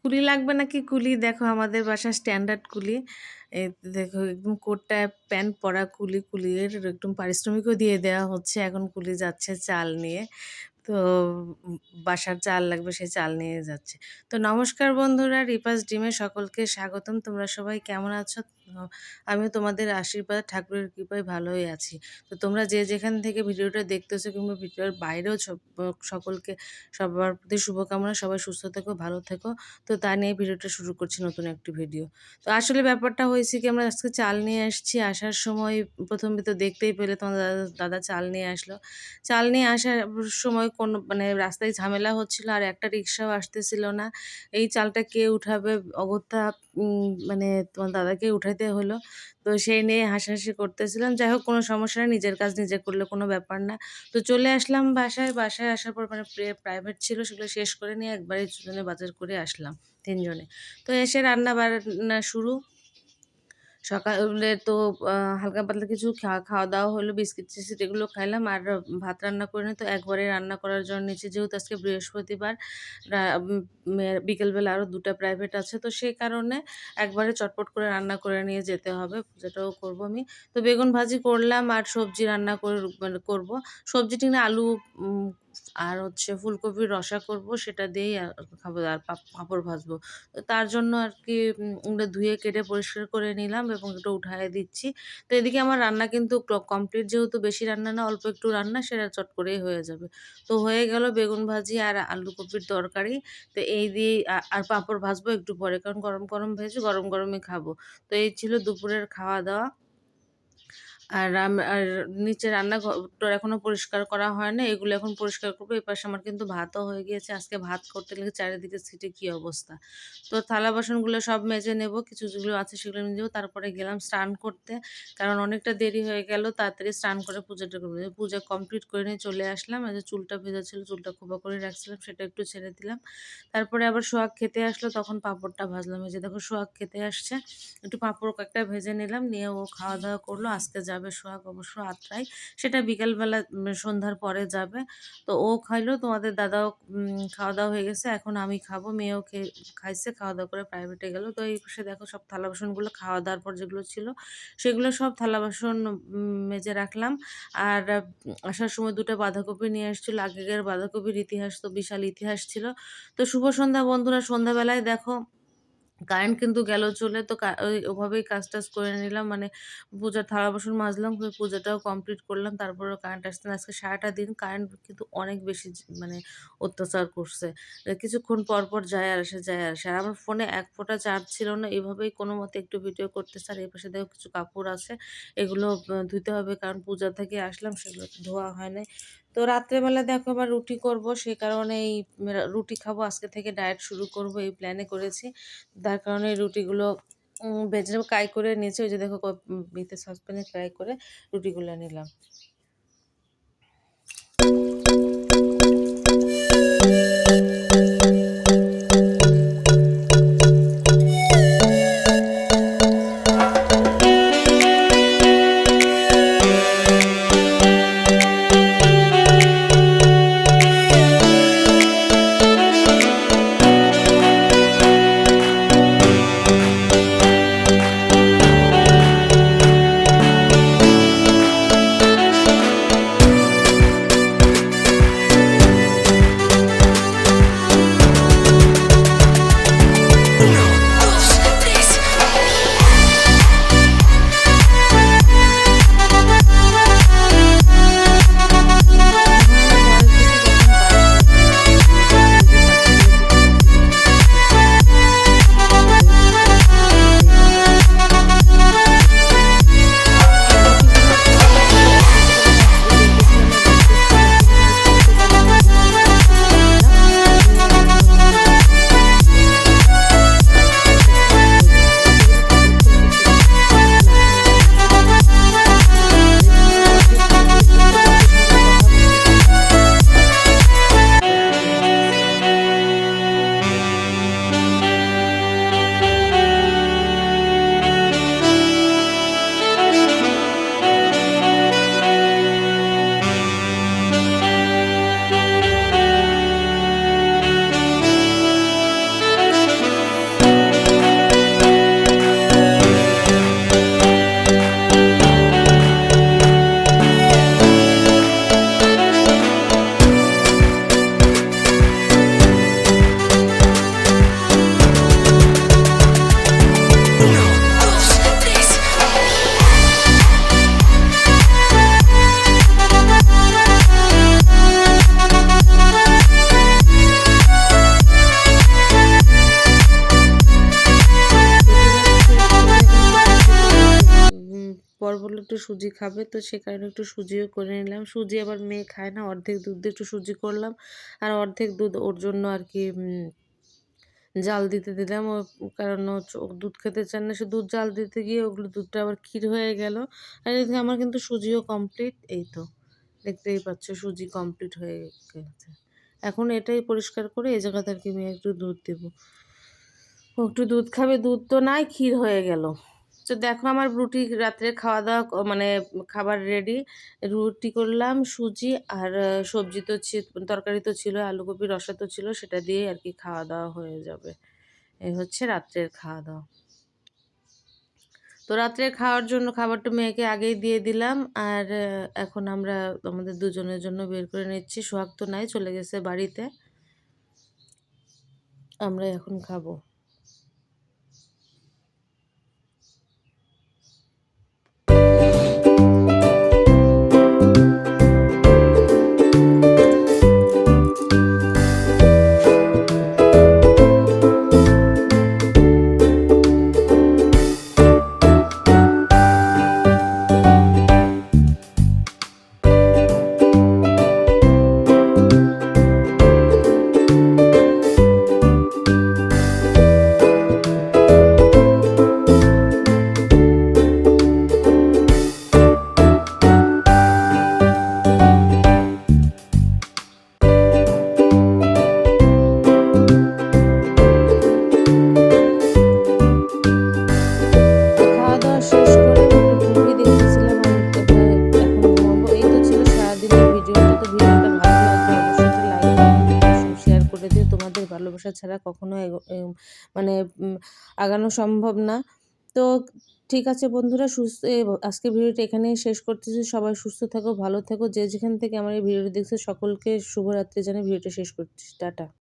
কুলি লাগবে নাকি কুলি? দেখো আমাদের বাসার স্ট্যান্ডার্ড কুলি। এই দেখো একদম কোটটা প্যান্ট পরা কুলি, কুলির একদম পারিশ্রমিকও দিয়ে দেওয়া হচ্ছে। এখন কুলি যাচ্ছে চাল নিয়ে। তো বাসার চাল লাগবে, সেই চাল নিয়ে যাচ্ছে। তো নমস্কার বন্ধুরা, রিপাস ডিমে সকলকে স্বাগতম। তোমরা সবাই কেমন আছো? আমিও তোমাদের আশীর্বাদ ঠাকুরের কৃপায় ভালোই আছি। তো তোমরা যে যেখান থেকে ভিডিওটা দেখতেছো কিংবা ভিডিওর বাইরেও সকলকে সবার প্রতি শুভকামনা। সবাই সুস্থ থেকো, ভালো থেকো। তো তা নিয়ে ভিডিওটা শুরু করছি, নতুন একটি ভিডিও। তো আসলে ব্যাপারটা হয়েছে কি, আমরা আজকে চাল নিয়ে আসছি। আসার সময় প্রথমে তো দেখতেই পেলে তোমার দাদা দাদা চাল নিয়ে আসলো। চাল নিয়ে আসার সময় কোনো মানে রাস্তায় ঝামেলা হচ্ছিল, আর একটা রিক্সাও আসতেছিল না। এই চালটা কে উঠাবে, অগত্যা মানে তোমার দাদাকে উঠাইতে হলো। তো সেই নিয়ে হাসাহাসি করতেছিলাম। যাই হোক, কোনো সমস্যা নেই, নিজের কাজ নিজে করলে কোনো ব্যাপার না। তো চলে আসলাম বাসায়। বাসায় আসার পর মানে প্রাইভেট ছিল, সেগুলো শেষ করে নিয়ে একবারে দুজনে বাজার করে আসলাম, তিনজনে। তো এসে রান্না বান্না শুরু। সকালে তো হালকা পাতলা কিছু খাওয়া দাওয়া হলো, বিস্কিট টিস্কিট এগুলো খাইলাম। আর ভাত রান্না করে নিই, তো একবারে রান্না করার জন্য নিচে, যেহেতু আজকে বৃহস্পতিবার, বিকেলবেলা আরও দুটা প্রাইভেট আছে, তো সেই কারণে একবারে চটপট করে রান্না করে নিয়ে যেতে হবে। যেটাও করবো আমি। তো বেগুন ভাজি করলাম আর সবজি রান্না করে মানে করবো। সবজিটি না আলু আর হচ্ছে ফুলকপির রসা করব, সেটা দিয়েই খাবো, আর পাঁপড় ভাজবো। তো তার জন্য আর কি ওগুলো ধুয়ে কেটে পরিষ্কার করে নিলাম এবং ওটা উঠায়ে দিচ্ছি। তো এদিকে আমার রান্না কিন্তু কমপ্লিট, যেহেতু বেশি রান্না না, অল্প একটু রান্না, সেটা চট করেই হয়ে যাবে। তো হয়ে গেল বেগুন ভাজি আর আলু কপির তরকারি। তো এই দিয়েই আর পাঁপড় ভাজবো একটু পরে, কারণ গরম গরম ভেজে গরম গরমই খাবো। তো এই ছিল দুপুরের খাওয়া দাওয়া। আর নিচে রান্নাঘরটা এখনো পরিষ্কার করা হয় না। এগুলো এখন পরিষ্কার করবো। এপাশে আমার কিন্তু ভাতও হয়ে গিয়েছে। আজকে ভাত করতে লেগে চারিদিকে ছিটে কি অবস্থা। তো থালা বাসনগুলো সব মেজে নেব। কিছু যেগুলো আছে সেগুলো মেজে নেব। তারপরে গেলাম স্নান করতে। কারণ অনেকটা দেরি হয়ে গেল। তাড়াতাড়ি স্নান করে পূজাটা করব। পূজা কমপ্লিট করে নিয়ে চলে আসলাম। এই যে চুলটা ভেজা ছিল, চুলটা খোঁপা করে রাখছিলাম, সেটা একটু ছেড়ে দিলাম। তারপরে আবার সোহাগ খেতে আসলো, তখন পাঁপড়টা ভাজলাম। এই যে দেখো সোহাগ খেতে আসছে। একটু পাঁপড় কয়েকটা ভেজে নিলাম, নিয়ে ও খাওয়া দাওয়া করলো। আজকে যাবে সোহাগ অবশ্য আটটায়, সেটা বিকালবেলা সন্ধ্যার পরে যাবে। তো ও খাইলো, তোমাদের দাদাও খাওয়া দাওয়া হয়ে গেছে। এখন আমি খাবো। মেয়েও খাইছে, খাওয়া দাওয়া করে প্রাইভেটে গেল। তো এই পাশে দেখো সব থালা বাসনগুলো খাওয়া দাওয়ার পর যেগুলো ছিল সেগুলো সব থালা বাসন মেজে রাখলাম। আর আসার সময় দুটো বাঁধাকপি নিয়ে আসছিল। আগেকার বাঁধাকপির ইতিহাস তো বিশাল ইতিহাস ছিল। তো শুভ সন্ধ্যা বন্ধুরা। সন্ধ্যাবেলায় দেখো কারেন্ট কিন্তু গেল চলে। তো ওভাবেই কাজ-টাজ করে নিলাম। মানে পূজার থালা বাসন মাজলাম, পূজাটাও কমপ্লিট করলাম। তারপরেও কারেন্ট আসছে না। আজকে সারাটা দিন কারেন্ট কিন্তু অনেক বেশি মানে অত্যাচার করছে। কিছুক্ষণ পর, পর যায় আর আসে, যায় আর আসে। আর আমার ফোনে এক ফোঁটা চার্জ ছিল না। এভাবেই কোনোমতে একটু ভিডিও করতেছি। আর এপাশে দেখো কিছু কাপড় আছে। এগুলো ধুইতে হবে, কারণ পূজা থেকে আসলাম, সেগুলো ধোয়া হয় নাই। তো রাত্রেবেলা দেখো আবার রুটি করব, সে কারণে এই রুটি খাবো। আজকে থেকে ডায়েট শুরু করব, এই প্ল্যানে করেছি। তার কারণে রুটিগুলো ভেজে নেবো। কাই করে নিয়েছি, ওই যে দেখো ইতে সসপ্যানে ফ্রাই করে রুটিগুলো নিলাম। বললো একটু সুজি খাবে, তো সে কারণে একটু সুজিও করে নিলাম। সুজি আবার মেয়ে খায় না, অর্ধেক দুধ দিয়ে একটু সুজি করলাম। আর অর্ধেক দুধ ওর জন্য আরকি জাল দিতে দিলাম। কারণ ও দুধ খেতে চায় না। সে দুধ জাল দিতে গিয়ে ওগুলো দুধটা আবার ক্ষীর হয়ে গেল। আর এদিকে আমার কিন্তু সুজিও কমপ্লিট। এই তো দেখতেই পাচ্ছ সুজি কমপ্লিট হয়ে গেছে। এখন এটাই পরিষ্কার করে এই জায়গাতে আরকি মেয়ে একটু দুধ দেব। ও একটু দুধ খাবে, দুধ তো নাই, ক্ষীর হয়ে গেল। তো দেখো আমার রুটি রাত্রে খাওয়া-দাওয়া মানে খাবার রেডি। রুটি করলাম, সুজি আর সবজি তো তরকারি তো ছিল, আলুকপির রসা তো ছিল, সেটা দিয়েই আরকি খাওয়া-দাওয়া হয়ে যাবে। এই হচ্ছে রাত্রের খাওয়া-দাওয়া। তো রাত্রে খাওয়ার জন্য খাবারটা মেয়েকে আগেই দিয়ে দিলাম। আর এখন আমরা আমাদের দুজনের জন্য বের করে নিচ্ছি। সোহাগ তো নাই, চলে গেছে বাড়িতে। আমরা এখন খাবো। তো খাওয়া-দাওয়া শেষ করে একটু মুভি দেখতেছিলাম। আর এবার এখন ঘুমাবো। এই তো ছিল সারাদিনের ভিডিওটা। তো ভিডিওটা ভালো লাগলে অবশ্যই একটা লাইক, কমেন্ট, শেয়ার করে দিও। তোমাদের ভালোবাসা ছাড়া কখনো মানে আগানো সম্ভব না। তো ঠিক আছে বন্ধুরা, আজকের ভিডিওটা এখানেই শেষ করতেছি। সবাই সুস্থ থাকো, ভালো থেকো। যে যেখান থেকে আমার এই ভিডিওটি দেখছো সকলকে শুভরাত্রি জানিয়ে ভিডিওটা শেষ করছি। টাটা।